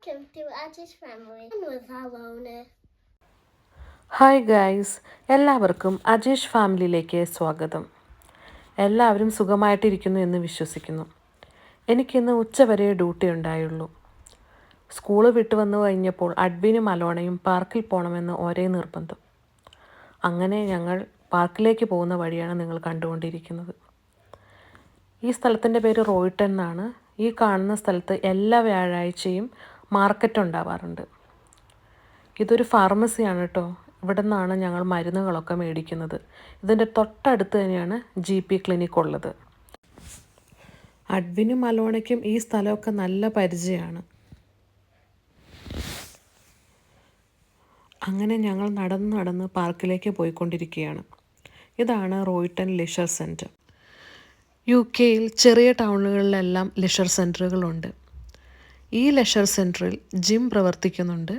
Welcome to Aj's family. I'm with Alona. Hi guys, എല്ലാവർക്കും അജീഷ് ഫാമിലിയിലേക്ക് സ്വാഗതം. എല്ലാവരും സുഖമായിട്ടിരിക്കുന്നു എന്ന് വിശ്വസിക്കുന്നു. എനിക്കിന്ന് ഉച്ചവരെ ഡ്യൂട്ടി ഉണ്ടായുള്ളൂ. സ്കൂള് വിട്ട് വന്നു കഴിഞ്ഞപ്പോൾ അഡ്വിനും അലോണയും പാർക്കിൽ പോകണമെന്ന് ഒരേ നിർബന്ധം. അങ്ങനെ ഞങ്ങൾ പാർക്കിലേക്ക് പോകുന്ന വഴിയാണ് നിങ്ങൾ കണ്ടുകൊണ്ടിരിക്കുന്നത്. ഈ സ്ഥലത്തിൻ്റെ പേര് റോയിട്ടൺ എന്നാണ്. ഈ കാണുന്ന സ്ഥലത്ത് എല്ലാ വ്യാഴാഴ്ചയും മാർക്കറ്റ് ഉണ്ടാവാറുണ്ട്. ഇതൊരു ഫാർമസിയാണ് കേട്ടോ. ഇവിടെ നിന്നാണ് ഞങ്ങൾ മരുന്നുകളൊക്കെ മേടിക്കുന്നത്. ഇതിൻ്റെ തൊട്ടടുത്ത് തന്നെയാണ് GP ക്ലിനിക് ഉള്ളത്. അഡ്വിനും അലോണയ്ക്കും ഈ സ്ഥലമൊക്കെ നല്ല പരിചയമാണ്. അങ്ങനെ ഞങ്ങൾ നടന്ന് പാർക്കിലേക്ക് പോയിക്കൊണ്ടിരിക്കുകയാണ്. ഇതാണ് റോയിട്ടൺ ലിഷർ സെൻറ്റർ. UK-യിൽ ചെറിയ ടൗണുകളിലെല്ലാം ലിഷർ സെൻറ്ററുകളുണ്ട്. ഈ ലെഷർ സെൻറ്ററിൽ ജിം പ്രവർത്തിക്കുന്നുണ്ട്.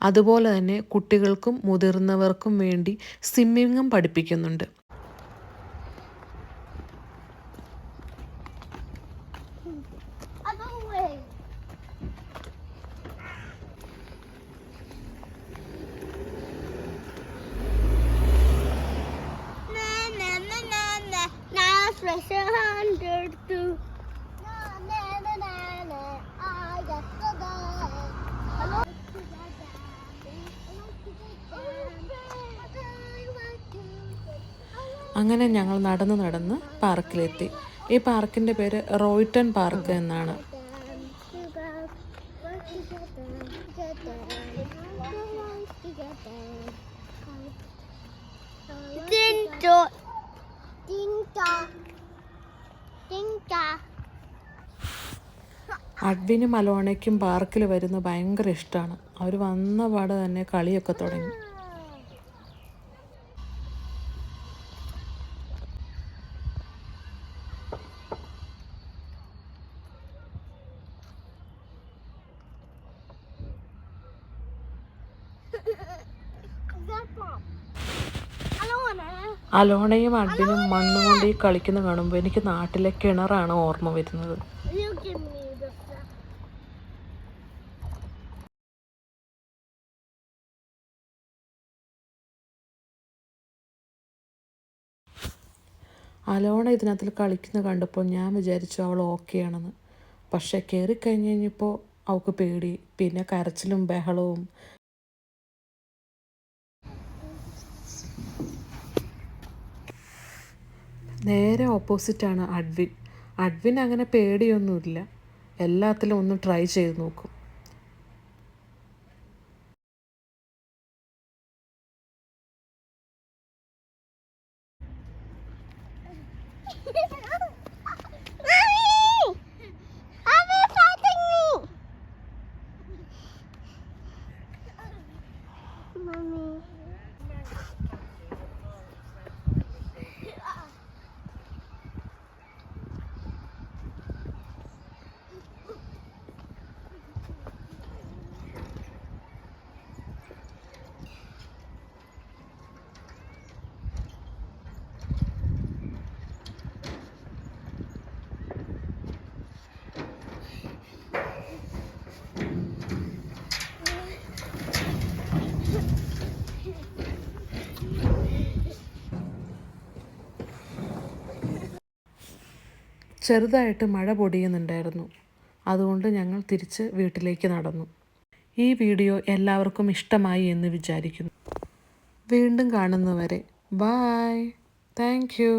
അതുപോലെ തന്നെ കുട്ടികൾക്കും മുതിർന്നവർക്കും വേണ്ടി സ്വിമ്മിങ്ങും പഠിപ്പിക്കുന്നുണ്ട്. അങ്ങനെ ഞങ്ങൾ നടന്ന് പാർക്കിലെത്തി. ഈ പാർക്കിൻ്റെ പേര് റോയിട്ടൺ പാർക്ക് എന്നാണ്. അഡ്വിനും അലോണയ്ക്കും പാർക്കിൽ വരുന്നത് ഭയങ്കര ഇഷ്ടമാണ്. അവർ വന്ന പാടെ തന്നെ കളിയൊക്കെ തുടങ്ങി. അലോണയും അഡ്വിനും മണ്ണുകൊണ്ട് ഈ കളിക്കുന്ന കാണുമ്പോൾ എനിക്ക് നാട്ടിലെ കിണറാണ് ഓർമ്മ വരുന്നത്. അലോണ ഇതിനകത്തിൽ കളിക്കുന്ന കണ്ടപ്പോൾ ഞാൻ വിചാരിച്ചു അവൾ ഓക്കെ ആണെന്ന്. പക്ഷേ കയറിക്കഴിഞ്ഞ് കഴിഞ്ഞപ്പോൾ അവൾക്ക് പേടി, പിന്നെ കരച്ചിലും ബഹളവും. നേരെ ഓപ്പോസിറ്റാണ് അഡ്വിൻ. അഡ്വിൻ അങ്ങനെ പേടിയൊന്നുമില്ല, എല്ലാത്തിലും ഒന്ന് ട്രൈ ചെയ്ത് നോക്കും. ചെറുതായിട്ട് മഴ പൊടിയുന്നുണ്ടായിരുന്നു. അതുകൊണ്ട് ഞങ്ങൾ തിരിച്ച് വീട്ടിലേക്ക് നടന്നു. ഈ വീഡിയോ എല്ലാവർക്കും ഇഷ്ടമായി എന്ന് വിചാരിക്കുന്നു. വീണ്ടും കാണുന്നവരെ ബായ്. Thank you.